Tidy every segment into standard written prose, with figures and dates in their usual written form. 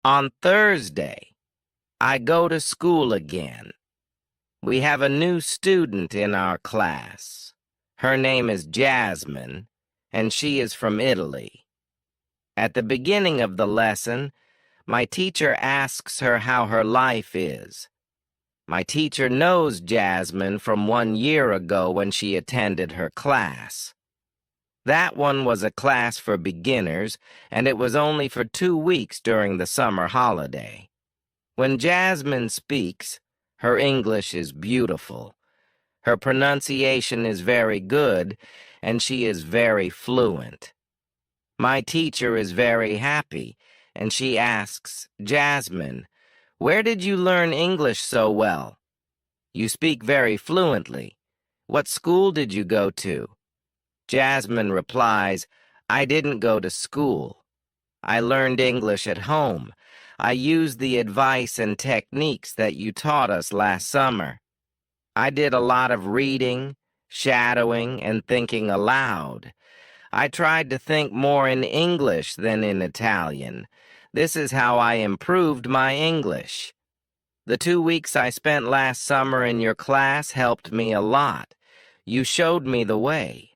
On Thursday, I go to school again. We have a new student in our class. Her name is Jasmine, and she is from Italy. At the beginning of the lesson, my teacher asks her how her life is. My teacher knows Jasmine from 1 year ago when she attended her class. That one was a class for beginners, and it was only for 2 weeks during the summer holiday. When Jasmine speaks, her English is beautiful. Her pronunciation is very good, and she is very fluent. My teacher is very happy, and she asks, "Jasmine, where did you learn English so well? You speak very fluently. What school did you go to?" Jasmine replies, "I didn't go to school. I learned English at home. I used the advice and techniques that you taught us last summer. I did a lot of reading, shadowing, and thinking aloud. I tried to think more in English than in Italian. This is how I improved my English. The 2 weeks I spent last summer in your class helped me a lot. You showed me the way.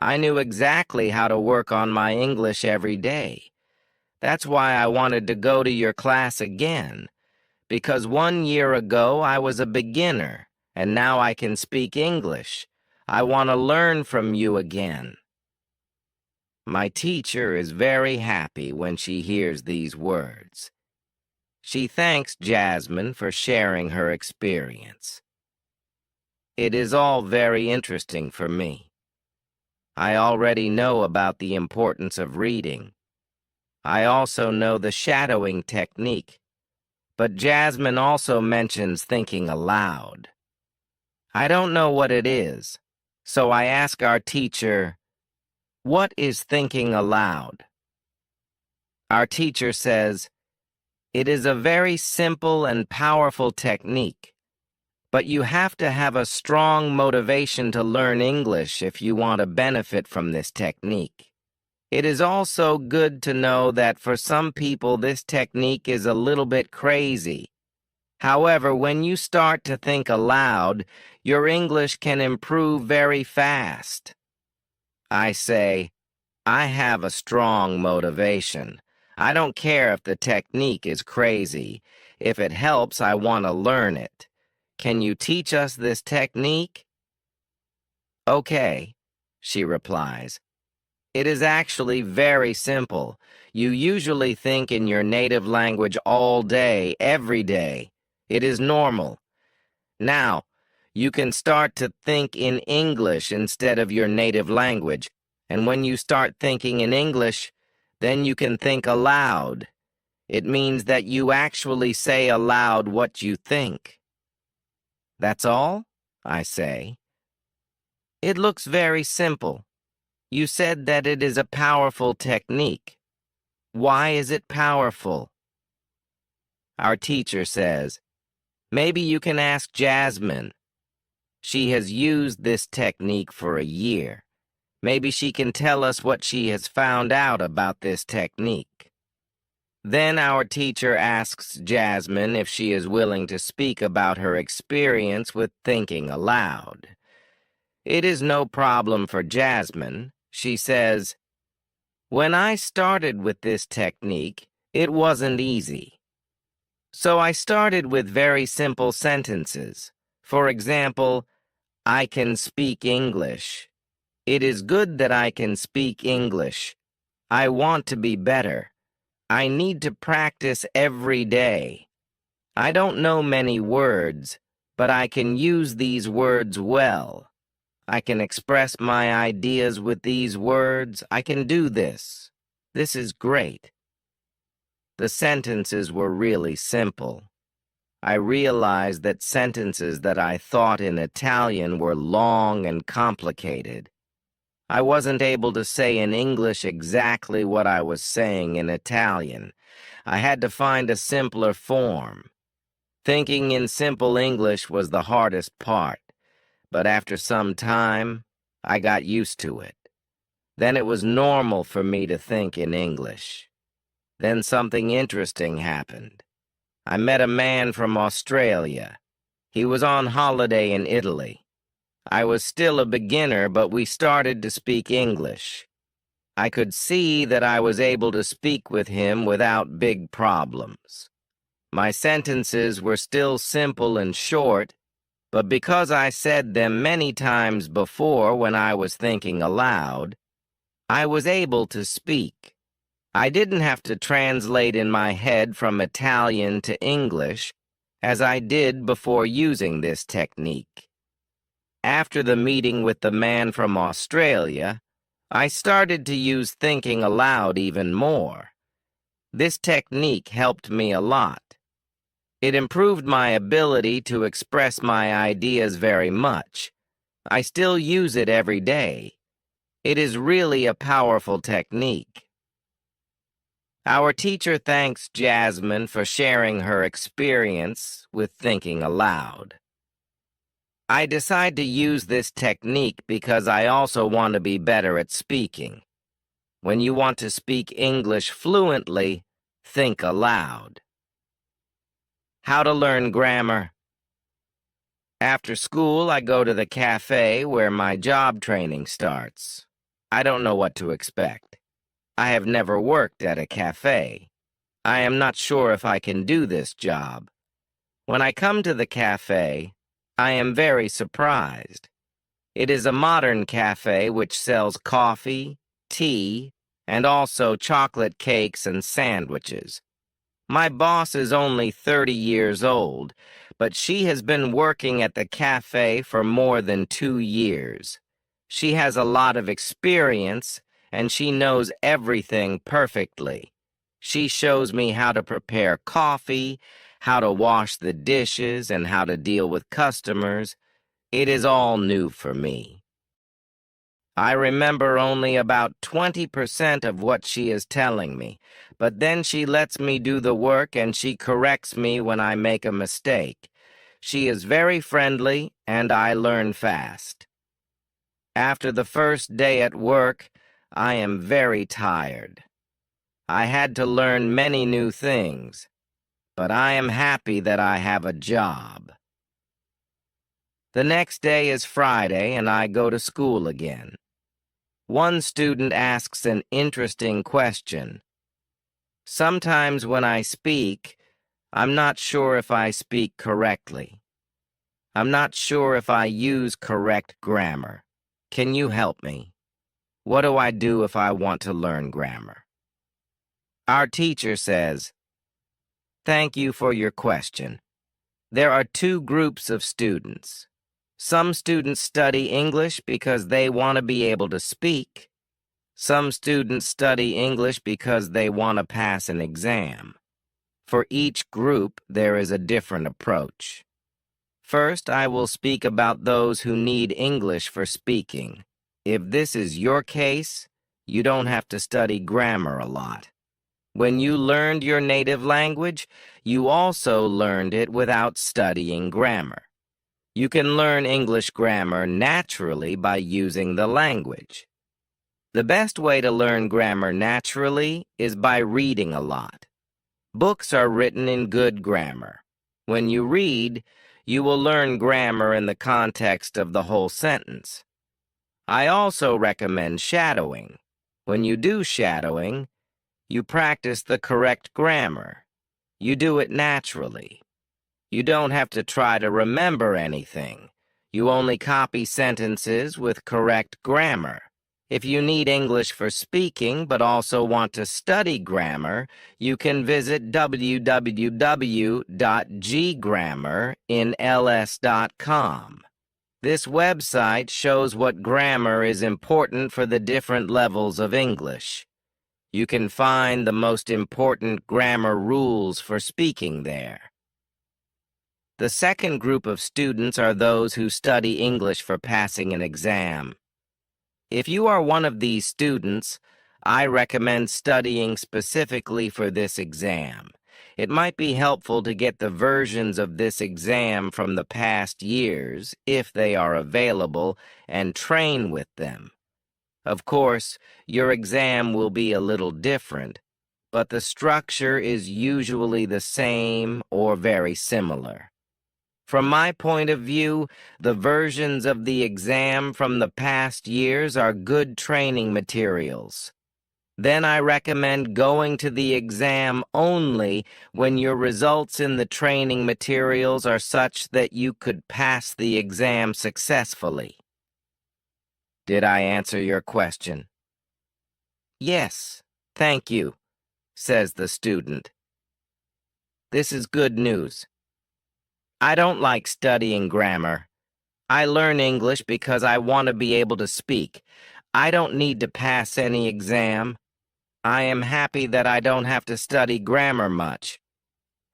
I knew exactly how to work on my English every day. That's why I wanted to go to your class again, because 1 year ago I was a beginner, and now I can speak English. I want to learn from you again." My teacher is very happy when she hears these words. She thanks Jasmine for sharing her experience. It is all very interesting for me. I already know about the importance of reading. I also know the shadowing technique, but Jasmine also mentions thinking aloud. I don't know what it is, so I ask our teacher, "What is thinking aloud?" Our teacher says, "It is a very simple and powerful technique, but you have to have a strong motivation to learn English if you want to benefit from this technique. It is also good to know that for some people this technique is a little bit crazy. However, when you start to think aloud, your English can improve very fast." I say, "I have a strong motivation. I don't care if the technique is crazy. If it helps, I want to learn it. Can you teach us this technique?" "Okay," she replies. "It is actually very simple. You usually think in your native language all day, every day. It is normal. Now, you can start to think in English instead of your native language, and when you start thinking in English, then you can think aloud. It means that you actually say aloud what you think." "That's all?" I say. "It looks very simple. You said that it is a powerful technique. Why is it powerful?" Our teacher says, "Maybe you can ask Jasmine. She has used this technique for a year. Maybe she can tell us what she has found out about this technique." Then our teacher asks Jasmine if she is willing to speak about her experience with thinking aloud. It is no problem for Jasmine. She says, "When I started with this technique, it wasn't easy. So I started with very simple sentences. For example, I can speak English. It is good that I can speak English. I want to be better. I need to practice every day. I don't know many words, but I can use these words well. I can express my ideas with these words. I can do this. This is great." The sentences were really simple. I realized that sentences that I thought in Italian were long and complicated. I wasn't able to say in English exactly what I was saying in Italian. I had to find a simpler form. Thinking in simple English was the hardest part, but after some time, I got used to it. Then it was normal for me to think in English. Then something interesting happened. I met a man from Australia. He was on holiday in Italy. I was still a beginner, but we started to speak English. I could see that I was able to speak with him without big problems. My sentences were still simple and short, but because I said them many times before when I was thinking aloud, I was able to speak. I didn't have to translate in my head from Italian to English, as I did before using this technique. After the meeting with the man from Australia, I started to use thinking aloud even more. This technique helped me a lot. It improved my ability to express my ideas very much. I still use it every day. It is really a powerful technique. Our teacher thanks Jasmine for sharing her experience with thinking aloud. I decide to use this technique because I also want to be better at speaking. When you want to speak English fluently, think aloud. How to learn grammar. After school, I go to the cafe where my job training starts. I don't know what to expect. I have never worked at a cafe. I am not sure if I can do this job. When I come to the cafe, I am very surprised. It is a modern cafe which sells coffee, tea, and also chocolate cakes and sandwiches. My boss is only 30 years old, but she has been working at the cafe for more than 2 years. She has a lot of experience, and she knows everything perfectly. She shows me how to prepare coffee, how to wash the dishes, and how to deal with customers. It is all new for me. I remember only about 20% of what she is telling me, but then she lets me do the work and she corrects me when I make a mistake. She is very friendly and I learn fast. After the first day at work, I am very tired. I had to learn many new things, but I am happy that I have a job. The next day is Friday and I go to school again. One student asks an interesting question. Sometimes when I speak, I'm not sure if I speak correctly. I'm not sure if I use correct grammar. Can you help me? What do I do if I want to learn grammar? Our teacher says, "Thank you for your question. There are two groups of students. Some students study English because they want to be able to speak. Some students study English because they want to pass an exam. For each group, there is a different approach. First, I will speak about those who need English for speaking. If this is your case, you don't have to study grammar a lot. When you learned your native language, you also learned it without studying grammar. You can learn English grammar naturally by using the language. The best way to learn grammar naturally is by reading a lot. Books are written in good grammar. When you read, you will learn grammar in the context of the whole sentence. I also recommend shadowing. When you do shadowing, you practice the correct grammar. You do it naturally. You don't have to try to remember anything. You only copy sentences with correct grammar. If you need English for speaking but also want to study grammar, you can visit www.ggrammerinls.com. This website shows what grammar is important for the different levels of English. You can find the most important grammar rules for speaking there. The second group of students are those who study English for passing an exam. If you are one of these students, I recommend studying specifically for this exam. It might be helpful to get the versions of this exam from the past years, if they are available, and train with them. Of course, your exam will be a little different, but the structure is usually the same or very similar. From my point of view, the versions of the exam from the past years are good training materials. Then I recommend going to the exam only when your results in the training materials are such that you could pass the exam successfully. Did I answer your question? Yes, thank you, says the student. This is good news. I don't like studying grammar. I learn English because I want to be able to speak. I don't need to pass any exam. I am happy that I don't have to study grammar much.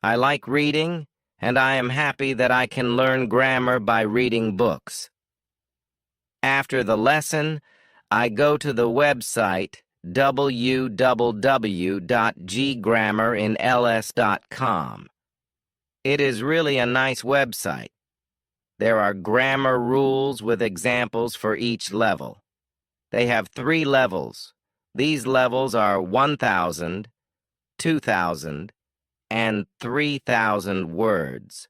I like reading, and I am happy that I can learn grammar by reading books. After the lesson, I go to the website www.ggrammerinls.com. It is really a nice website. There are grammar rules with examples for each level. They have 3 levels. These levels are 1,000, 2,000, and 3,000 words.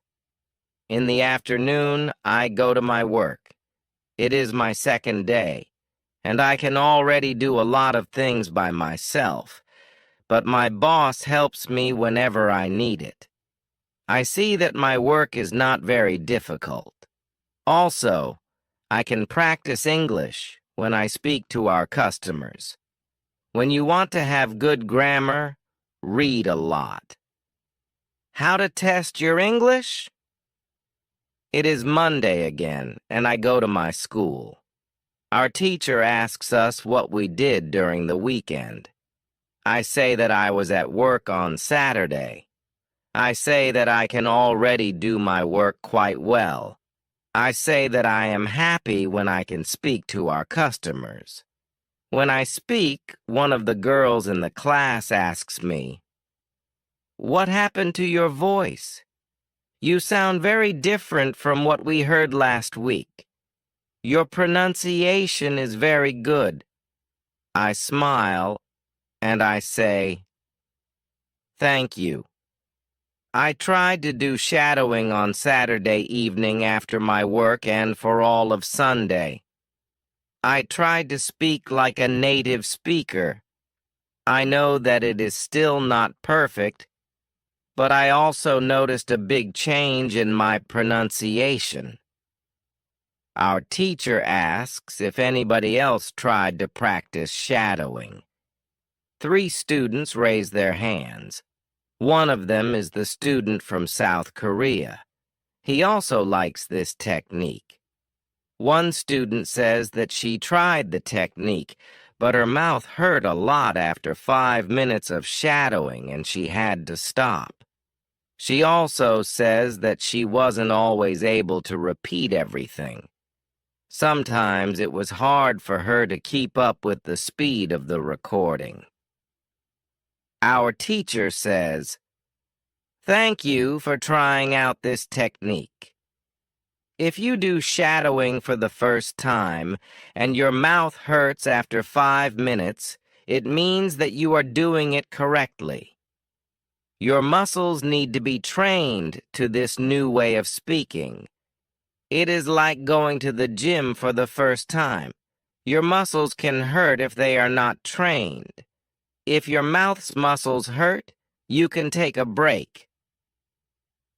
In the afternoon, I go to my work. It is my second day, and I can already do a lot of things by myself, but my boss helps me whenever I need it. I see that my work is not very difficult. Also, I can practice English when I speak to our customers. When you want to have good grammar, read a lot. How to test your English? It is Monday again, and I go to my school. Our teacher asks us what we did during the weekend. I say that I was at work on Saturday. I say that I can already do my work quite well. I say that I am happy when I can speak to our customers. When I speak, one of the girls in the class asks me, "What happened to your voice? You sound very different from what we heard last week. Your pronunciation is very good." I smile and I say, "Thank you." I tried to do shadowing on Saturday evening after my work and for all of Sunday. I tried to speak like a native speaker. I know that it is still not perfect, but I also noticed a big change in my pronunciation. Our teacher asks if anybody else tried to practice shadowing. 3 students raise their hands. One of them is the student from South Korea. He also likes this technique. One student says that she tried the technique, but her mouth hurt a lot after 5 minutes of shadowing and she had to stop. She also says that she wasn't always able to repeat everything. Sometimes it was hard for her to keep up with the speed of the recording. Our teacher says, "Thank you for trying out this technique. If you do shadowing for the first time and your mouth hurts after 5 minutes, it means that you are doing it correctly. Your muscles need to be trained to this new way of speaking. It is like going to the gym for the first time. Your muscles can hurt if they are not trained. If your mouth's muscles hurt, you can take a break.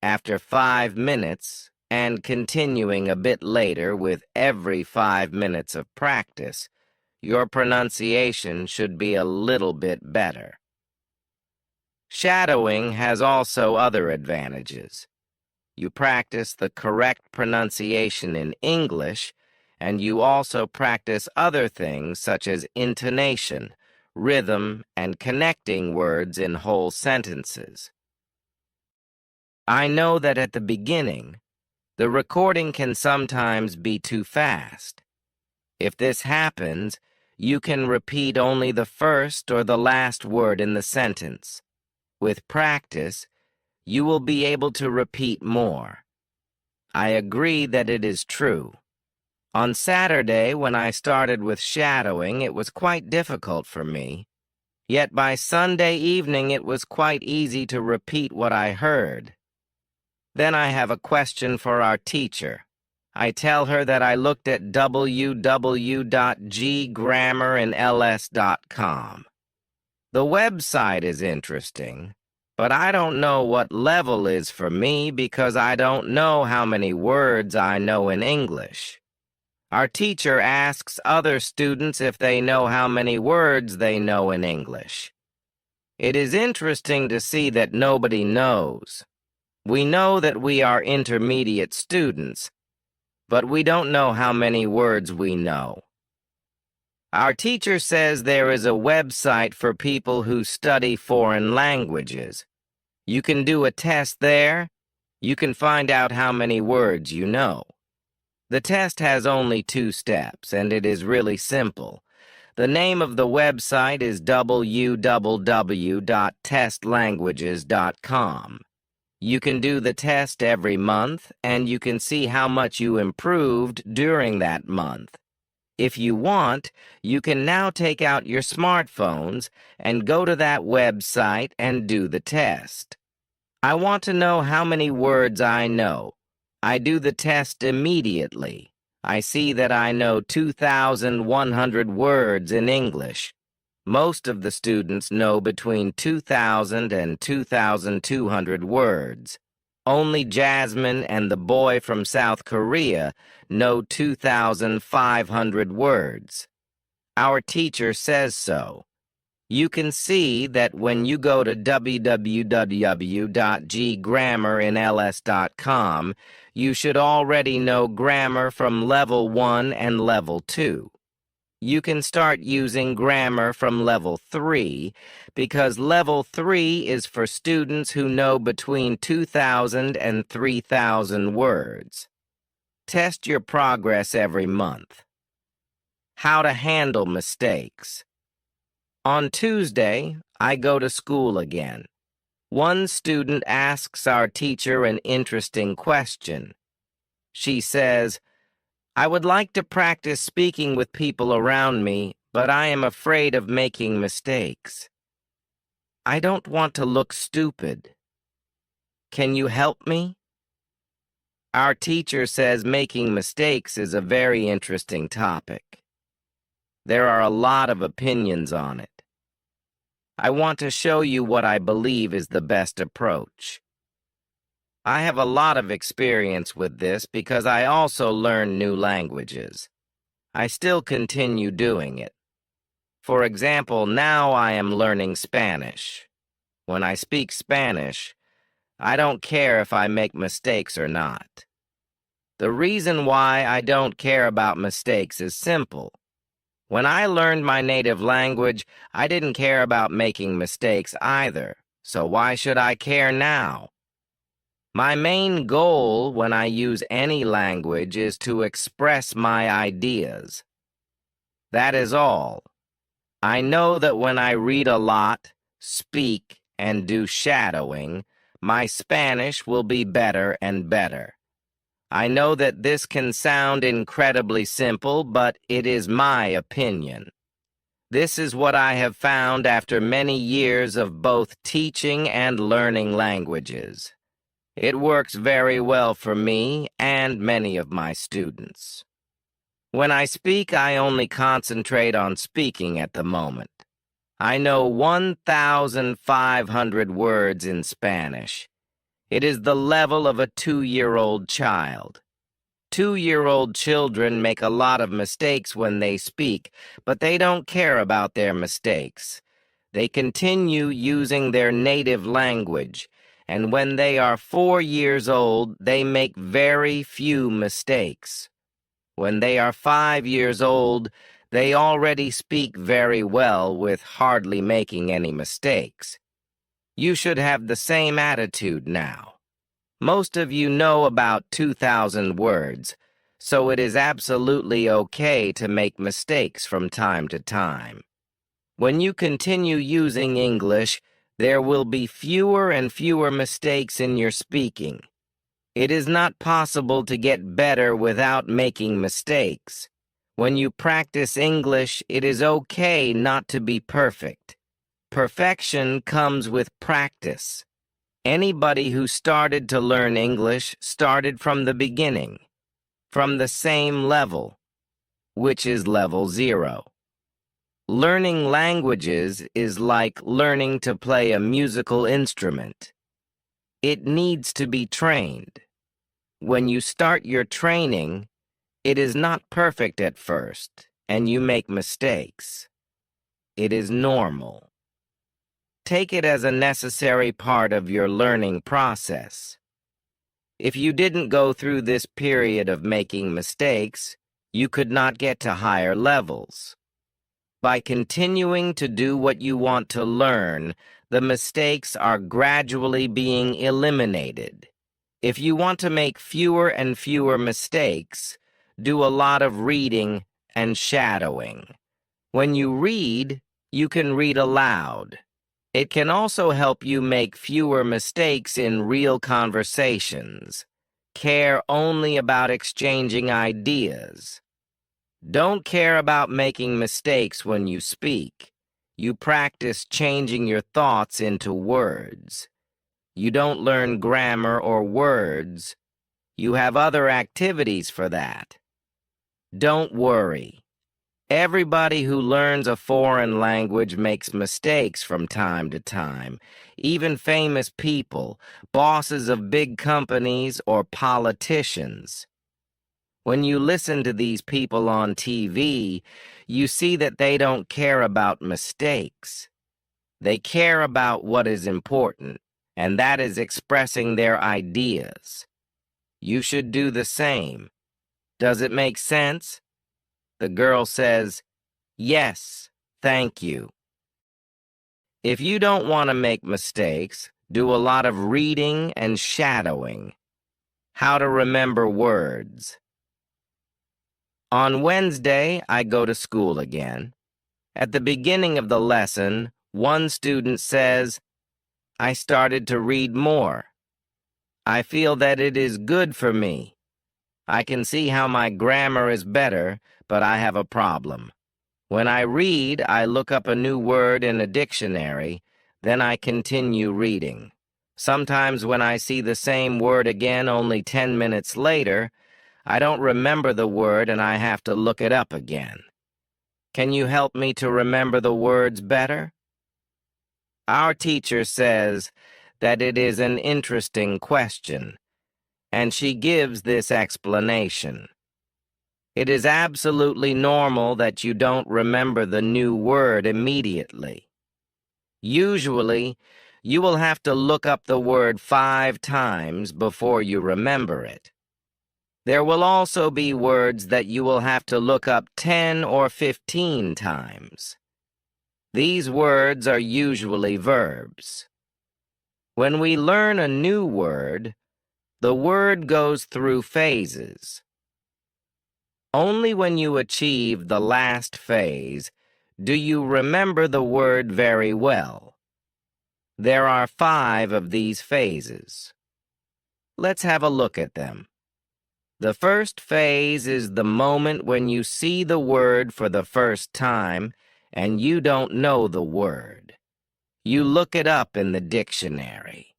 After 5 minutes, and continuing a bit later with every 5 minutes of practice, your pronunciation should be a little bit better." Shadowing has also other advantages. You practice the correct pronunciation in English, and you also practice other things such as intonation, rhythm, and connecting words in whole sentences. I know that at the beginning, the recording can sometimes be too fast. If this happens, you can repeat only the first or the last word in the sentence. With practice, you will be able to repeat more. I agree that it is true. On Saturday, when I started with shadowing, it was quite difficult for me. Yet by Sunday evening it was quite easy to repeat what I heard. Then I have a question for our teacher. I tell her that I looked at www.grammarinls.com. The website is interesting, but I don't know what level is for me because I don't know how many words I know in English. Our teacher asks other students if they know how many words they know in English. It is interesting to see that nobody knows. We know that we are intermediate students, but we don't know how many words we know. Our teacher says there is a website for people who study foreign languages. You can do a test there. You can find out how many words you know. The test has only 2 steps, and it is really simple. The name of the website is www.testlanguages.com. You can do the test every month, and you can see how much you improved during that month. If you want, you can now take out your smartphones and go to that website and do the test. I want to know how many words I know. I do the test immediately. I see that I know 2,100 words in English. Most of the students know between 2,000 and 2,200 words. Only Jasmine and the boy from South Korea know 2,500 words. Our teacher says so. You can see that when you go to www.grammarinls.com, you should already know grammar from level 1 and level 2. You can start using grammar from level 3 because level 3 is for students who know between 2,000 and 3,000 words. Test your progress every month. How to handle mistakes. On Tuesday, I go to school again. One student asks our teacher an interesting question. She says, "I would like to practice speaking with people around me, but I am afraid of making mistakes. I don't want to look stupid. Can you help me?" Our teacher says making mistakes is a very interesting topic. There are a lot of opinions on it. I want to show you what I believe is the best approach. I have a lot of experience with this because I also learn new languages. I still continue doing it. For example, now I am learning Spanish. When I speak Spanish, I don't care if I make mistakes or not. The reason why I don't care about mistakes is simple. When I learned my native language, I didn't care about making mistakes either, so why should I care now? My main goal when I use any language is to express my ideas. That is all. I know that when I read a lot, speak, and do shadowing, my Spanish will be better and better. I know that this can sound incredibly simple, but it is my opinion. This is what I have found after many years of both teaching and learning languages. It works very well for me and many of my students. When I speak, I only concentrate on speaking at the moment. I know 1,500 words in Spanish. It is the level of a 2-year-old child. 2-year-old children make a lot of mistakes when they speak, but they don't care about their mistakes. They continue using their native language, and when they are 4 years old, they make very few mistakes. When they are 5 years old, they already speak very well with hardly making any mistakes. You should have the same attitude now. Most of you know about 2,000 words, so it is absolutely okay to make mistakes from time to time. When you continue using English, there will be fewer and fewer mistakes in your speaking. It is not possible to get better without making mistakes. When you practice English, it is okay not to be perfect. Perfection comes with practice. Anybody who started to learn English started from the beginning, from the same level, which is level 0. Learning languages is like learning to play a musical instrument. It needs to be trained. When you start your training, it is not perfect at first, and you make mistakes. It is normal. Take it as a necessary part of your learning process. If you didn't go through this period of making mistakes, you could not get to higher levels. By continuing to do what you want to learn, the mistakes are gradually being eliminated. If you want to make fewer and fewer mistakes, do a lot of reading and shadowing. When you read, you can read aloud. It can also help you make fewer mistakes in real conversations. Care only about exchanging ideas. Don't care about making mistakes when you speak. You practice changing your thoughts into words. You don't learn grammar or words. You have other activities for that. Don't worry. Everybody who learns a foreign language makes mistakes from time to time. Even famous people, bosses of big companies, or politicians. When you listen to these people on TV, you see that they don't care about mistakes. They care about what is important, and that is expressing their ideas. You should do the same. Does it make sense? The girl says, "Yes, thank you." If you don't want to make mistakes, do a lot of reading and shadowing. How to remember words. On Wednesday, I go to school again. At the beginning of the lesson, one student says, "I started to read more. I feel that it is good for me. I can see how my grammar is better, but I have a problem. When I read, I look up a new word in a dictionary, then I continue reading. Sometimes when I see the same word again only 10 minutes later, I don't remember the word and I have to look it up again. Can you help me to remember the words better?" Our teacher says that it is an interesting question, and she gives this explanation. It is absolutely normal that you don't remember the new word immediately. Usually, you will have to look up the word 5 times before you remember it. There will also be words that you will have to look up 10 or 15 times. These words are usually verbs. When we learn a new word, the word goes through phases. Only when you achieve the last phase do you remember the word very well. There are 5 of these phases. Let's have a look at them. The first phase is the moment when you see the word for the first time and you don't know the word. You look it up in the dictionary.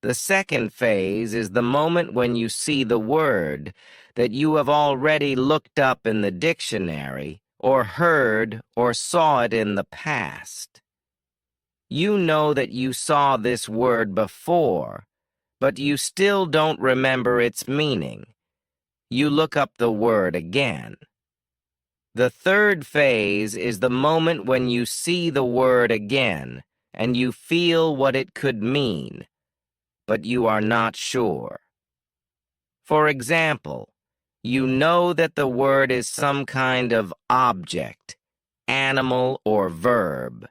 The second phase is the moment when you see the word that you have already looked up in the dictionary or heard or saw it in the past. You know that you saw this word before, but you still don't remember its meaning. You look up the word again. The third phase is the moment when you see the word again and you feel what it could mean, but you are not sure. For example, you know that the word is some kind of object, animal, or verb.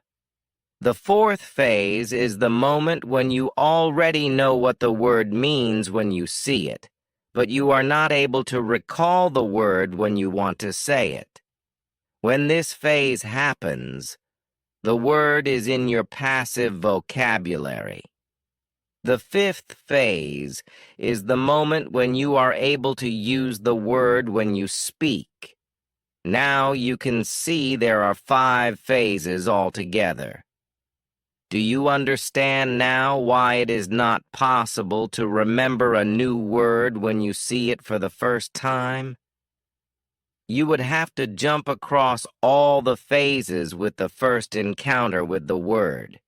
The fourth phase is the moment when you already know what the word means when you see it, but you are not able to recall the word when you want to say it. When this phase happens, the word is in your passive vocabulary. The fifth phase is the moment when you are able to use the word when you speak. Now you can see there are 5 phases altogether. Do you understand now why it is not possible to remember a new word when you see it for the first time? You would have to jump across all the phases with the first encounter with the word.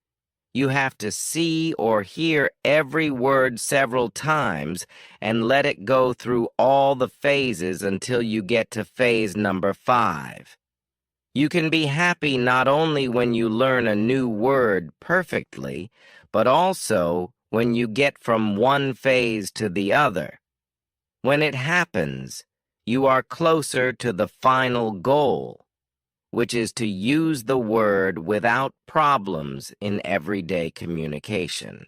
You have to see or hear every word several times and let it go through all the phases until you get to phase number 5. You can be happy not only when you learn a new word perfectly, but also when you get from one phase to the other. When it happens, you are closer to the final goal, which is to use the word without problems in everyday communication.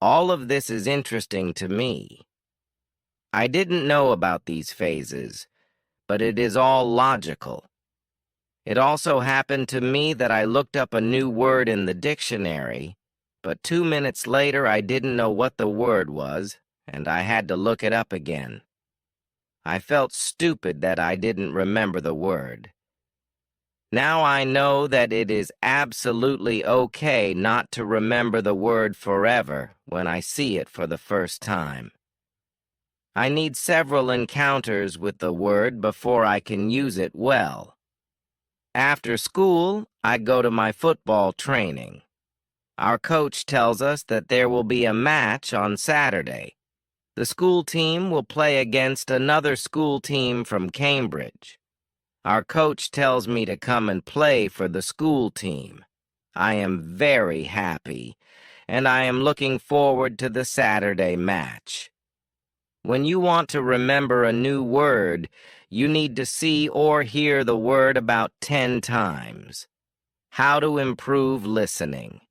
All of this is interesting to me. I didn't know about these phases, but it is all logical. It also happened to me that I looked up a new word in the dictionary, but 2 minutes later I didn't know what the word was, and I had to look it up again. I felt stupid that I didn't remember the word. Now I know that it is absolutely okay not to remember the word forever when I see it for the first time. I need several encounters with the word before I can use it well. After school, I go to my football training. Our coach tells us that there will be a match on Saturday. The school team will play against another school team from Cambridge. Our coach tells me to come and play for the school team. I am very happy, and I am looking forward to the Saturday match. When you want to remember a new word, you need to see or hear the word about 10 times. How to improve listening.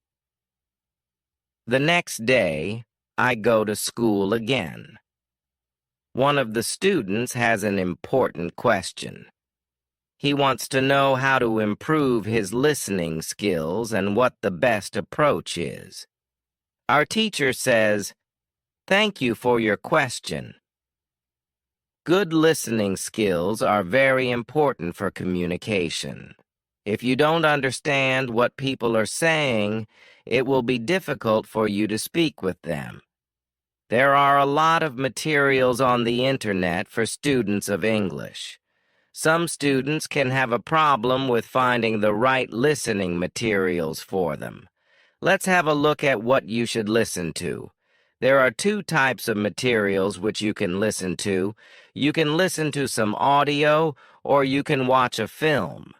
The next day, I go to school again. One of the students has an important question. He wants to know how to improve his listening skills and what the best approach is. Our teacher says, "Thank you for your question." Good listening skills are very important for communication. If you don't understand what people are saying, it will be difficult for you to speak with them. There are a lot of materials on the internet for students of English. Some students can have a problem with finding the right listening materials for them. Let's have a look at what you should listen to. There are 2 types of materials which you can listen to. You can listen to some audio, or you can watch a film.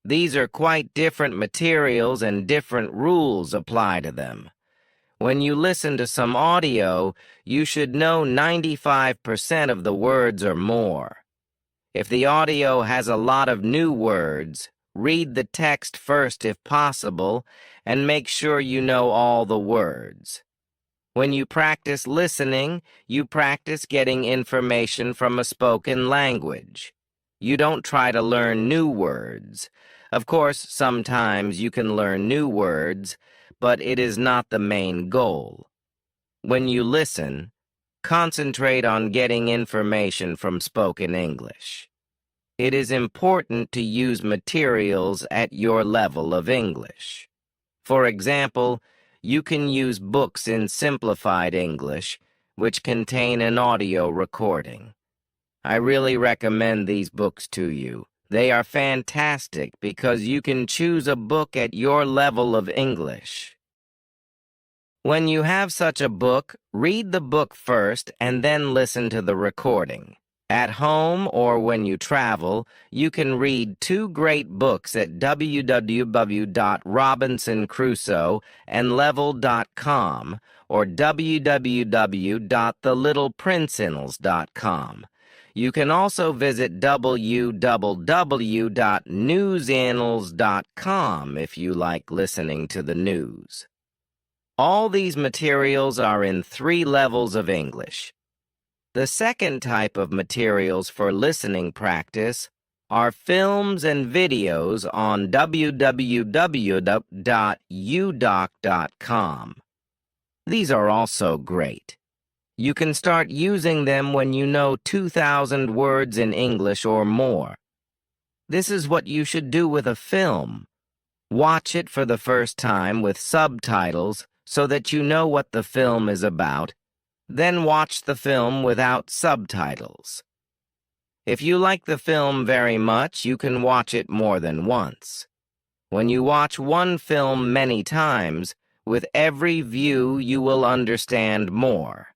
These are quite different materials and different rules apply to them. When you listen to some audio, you should know 95% of the words or more. If the audio has a lot of new words, read the text first if possible, and make sure you know all the words. When you practice listening, you practice getting information from a spoken language. You don't try to learn new words. Of course, sometimes you can learn new words, but it is not the main goal. When you listen, concentrate on getting information from spoken English. It is important to use materials at your level of English. For example, you can use books in simplified English, which contain an audio recording. I really recommend these books to you. They are fantastic because you can choose a book at your level of English. When you have such a book, read the book first and then listen to the recording. At home or when you travel, you can read 2 great books at www.robinsoncrusoeandlevel.com or www.thelittleprinceannals.com. You can also visit www.newsannals.com if you like listening to the news. All these materials are in 3 levels of English. The second type of materials for listening practice are films and videos on www.udoc.com. These are also great. You can start using them when you know 2,000 words in English or more. This is what you should do with a film. Watch it for the first time with subtitles so that you know what the film is about, then watch the film without subtitles. If you like the film very much, you can watch it more than once. When you watch one film many times, with every view you will understand more.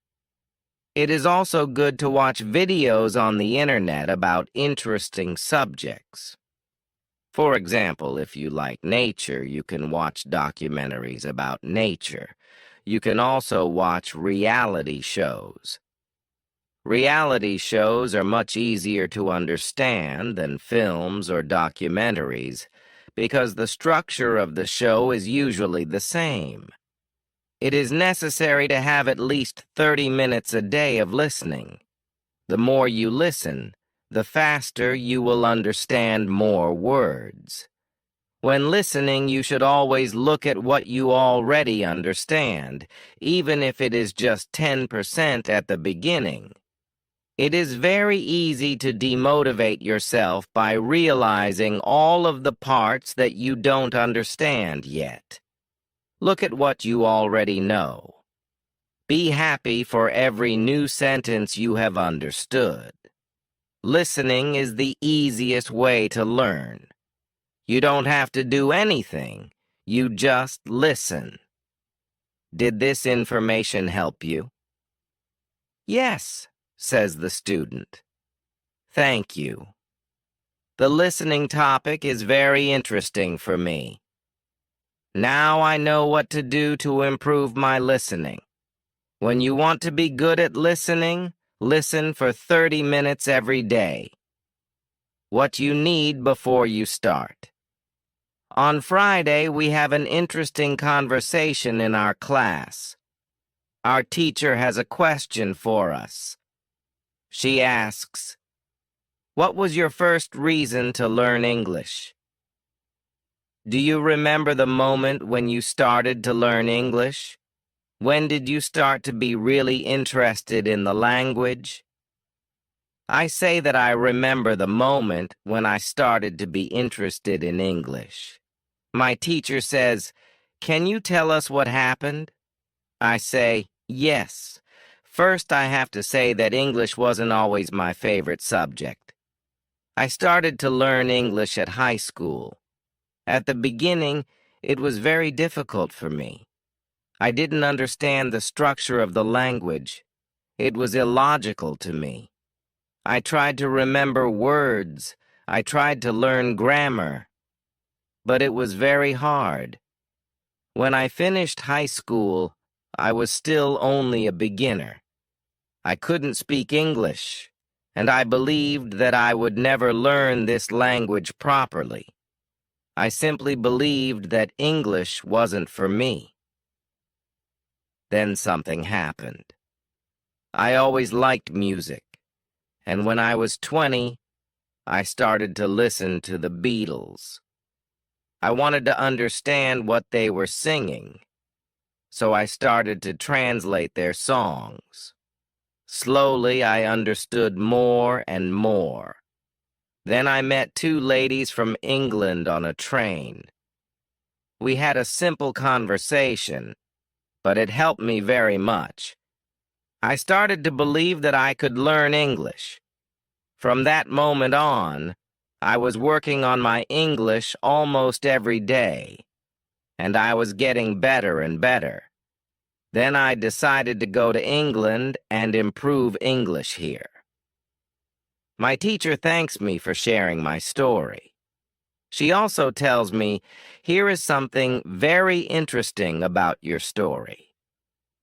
It is also good to watch videos on the internet about interesting subjects. For example, if you like nature, you can watch documentaries about nature. You can also watch reality shows. Reality shows are much easier to understand than films or documentaries because the structure of the show is usually the same. It is necessary to have at least 30 minutes a day of listening. The more you listen, the faster you will understand more words. When listening, you should always look at what you already understand, even if it is just 10% at the beginning. It is very easy to demotivate yourself by realizing all of the parts that you don't understand yet. Look at what you already know. Be happy for every new sentence you have understood. Listening is the easiest way to learn. You don't have to do anything. You just listen. Did this information help you? Yes, says the student. Thank you. The listening topic is very interesting for me. Now I know what to do to improve my listening. When you want to be good at listening, listen for 30 minutes every day. What you need before you start. On Friday, we have an interesting conversation in our class. Our teacher has a question for us. She asks, "What was your first reason to learn English?" Do you remember the moment when you started to learn English? When did you start to be really interested in the language? I say that I remember the moment when I started to be interested in English. My teacher says, "Can you tell us what happened?" I say, "Yes. First, I have to say that English wasn't always my favorite subject. I started to learn English at high school. At the beginning, it was very difficult for me. I didn't understand the structure of the language. It was illogical to me. I tried to remember words. I tried to learn grammar. But it was very hard. When I finished high school, I was still only a beginner. I couldn't speak English, and I believed that I would never learn this language properly. I simply believed that English wasn't for me. Then something happened. I always liked music, and when I was 20, I started to listen to the Beatles. I wanted to understand what they were singing, so I started to translate their songs. Slowly, I understood more and more. Then I met two ladies from England on a train. We had a simple conversation, but it helped me very much. I started to believe that I could learn English. From that moment on, I was working on my English almost every day, and I was getting better and better. Then I decided to go to England and improve English here. My teacher thanks me for sharing my story. She also tells me, "Here is something very interesting about your story.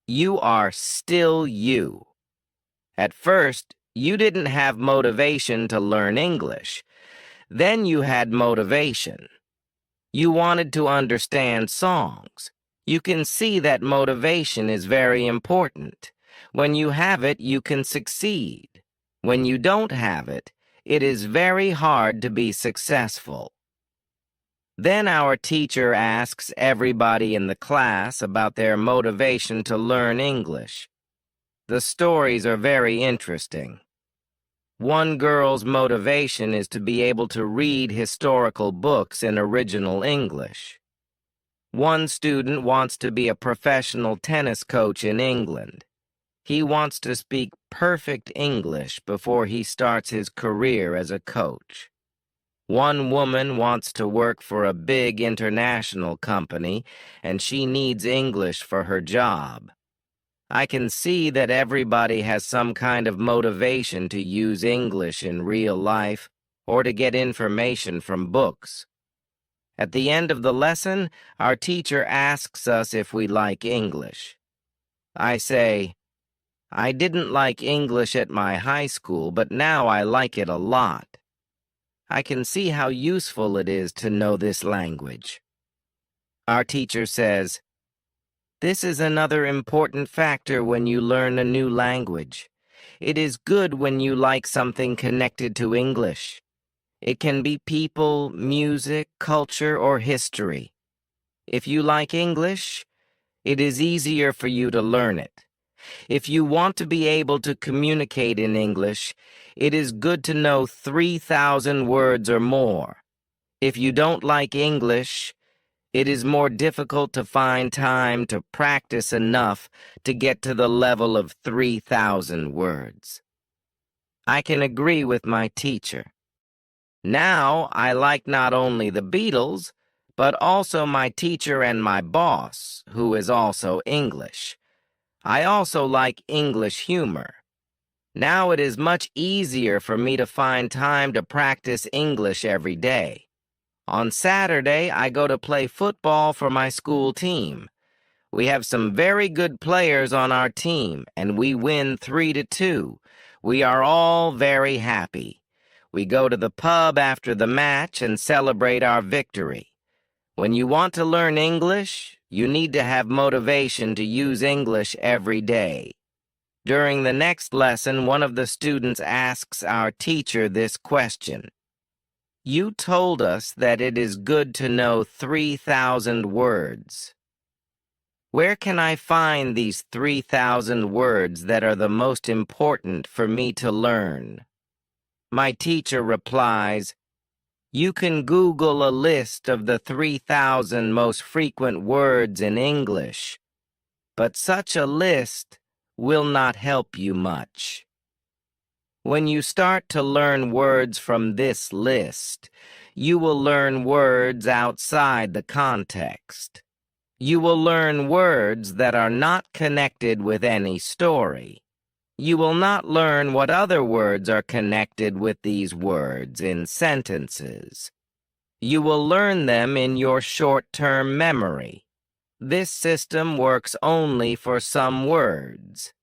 You are still you. At first, you didn't have motivation to learn English. Then you had motivation. You wanted to understand songs. You can see that motivation is very important. When you have it, you can succeed. When you don't have it, it is very hard to be successful." Then our teacher asks everybody in the class about their motivation to learn English. The stories are very interesting. One girl's motivation is to be able to read historical books in original English. One student wants to be a professional tennis coach in England. He wants to speak perfect English before he starts his career as a coach. One woman wants to work for a big international company, and she needs English for her job. I can see that everybody has some kind of motivation to use English in real life or to get information from books. At the end of the lesson, our teacher asks us if we like English. I say, I didn't like English at my high school, but now I like it a lot. I can see how useful it is to know this language. Our teacher says, this is another important factor when you learn a new language. It is good when you like something connected to English. It can be people, music, culture, or history. If you like English, it is easier for you to learn it. If you want to be able to communicate in English, it is good to know 3,000 words or more. If you don't like English, it is more difficult to find time to practice enough to get to the level of 3,000 words. I can agree with my teacher. Now I like not only the Beatles, but also my teacher and my boss, who is also English. I also like English humor. Now it is much easier for me to find time to practice English every day. On Saturday, I go to play football for my school team. We have some very good players on our team, and we win 3-2. We are all very happy. We go to the pub after the match and celebrate our victory. When you want to learn English, you need to have motivation to use English every day. During the next lesson, one of the students asks our teacher this question. You told us that it is good to know 3,000 words. Where can I find these 3,000 words that are the most important for me to learn? My teacher replies, you can Google a list of the 3,000 most frequent words in English, but such a list will not help you much. When you start to learn words from this list, you will learn words outside the context. You will learn words that are not connected with any story. You will not learn what other words are connected with these words in sentences. You will learn them in your short-term memory. This system works only for some words.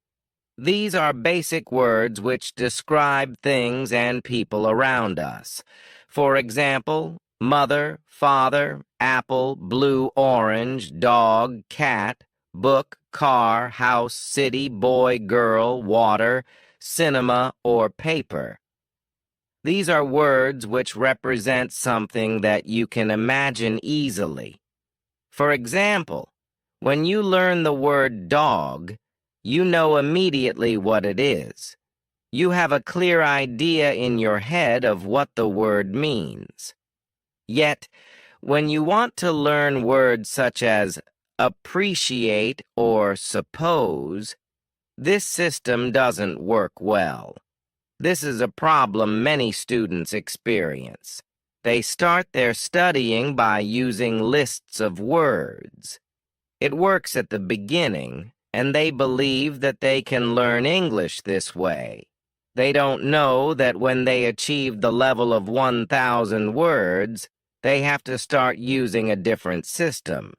These are basic words which describe things and people around us. For example, mother, father, apple, blue, orange, dog, cat, book, car, house, city, boy, girl, water, cinema, or paper. These are words which represent something that you can imagine easily. For example, when you learn the word dog, you know immediately what it is. You have a clear idea in your head of what the word means. Yet, when you want to learn words such as appreciate or suppose, this system doesn't work well. This is a problem many students experience. They start their studying by using lists of words. It works at the beginning, and they believe that they can learn English this way. They don't know that when they achieve the level of 1,000 words, they have to start using a different system.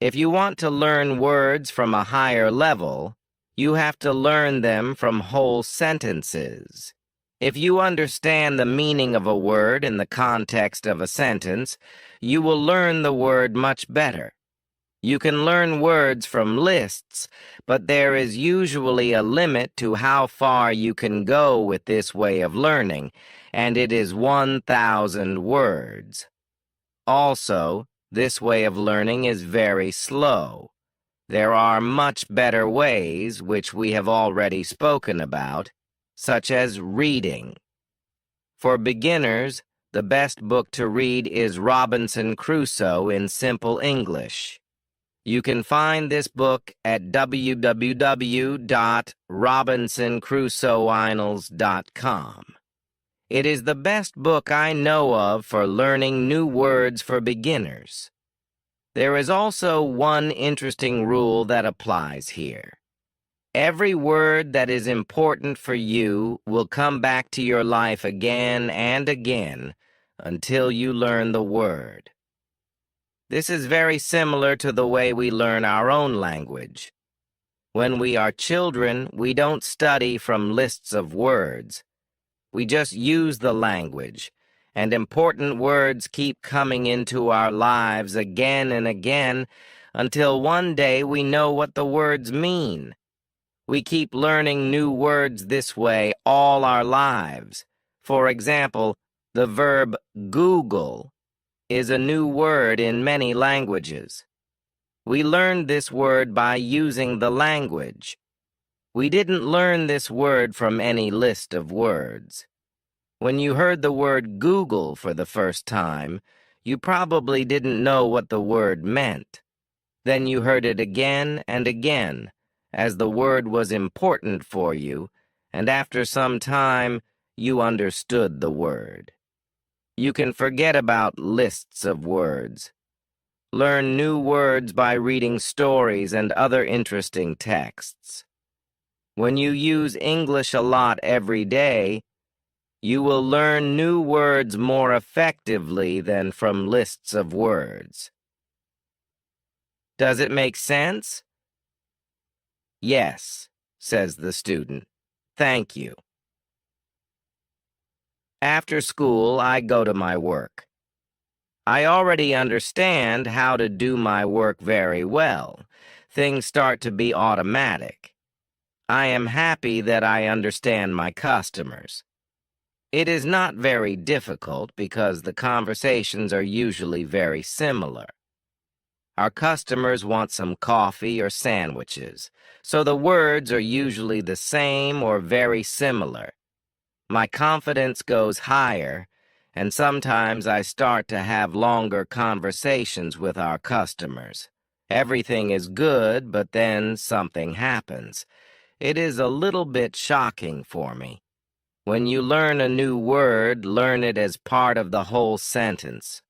If you want to learn words from a higher level, you have to learn them from whole sentences. If you understand the meaning of a word in the context of a sentence, you will learn the word much better. You can learn words from lists, but there is usually a limit to how far you can go with this way of learning, and it is 1,000 words. Also, this way of learning is very slow. There are much better ways, which we have already spoken about, such as reading. For beginners, the best book to read is Robinson Crusoe in Simple English. You can find this book at www.robinsoncrusoeinals.com. It is the best book I know of for learning new words for beginners. There is also one interesting rule that applies here. Every word that is important for you will come back to your life again and again until you learn the word. This is very similar to the way we learn our own language. When we are children, we don't study from lists of words. We just use the language, and important words keep coming into our lives again and again until one day we know what the words mean. We keep learning new words this way all our lives. For example, the verb Google is a new word in many languages. We learned this word by using the language. We didn't learn this word from any list of words. When you heard the word Google for the first time, you probably didn't know what the word meant. Then you heard it again and again, as the word was important for you, and after some time, you understood the word. You can forget about lists of words. Learn new words by reading stories and other interesting texts. When you use English a lot every day, you will learn new words more effectively than from lists of words. Does it make sense? Yes, says the student. Thank you. After school, I go to my work. I already understand how to do my work very well. Things start to be automatic. I am happy that I understand my customers. It is not very difficult because the conversations are usually very similar. Our customers want some coffee or sandwiches, so the words are usually the same or very similar. My confidence goes higher, and sometimes I start to have longer conversations with our customers. Everything is good, but then something happens. It is a little bit shocking for me. When you learn a new word, learn it as part of the whole sentence.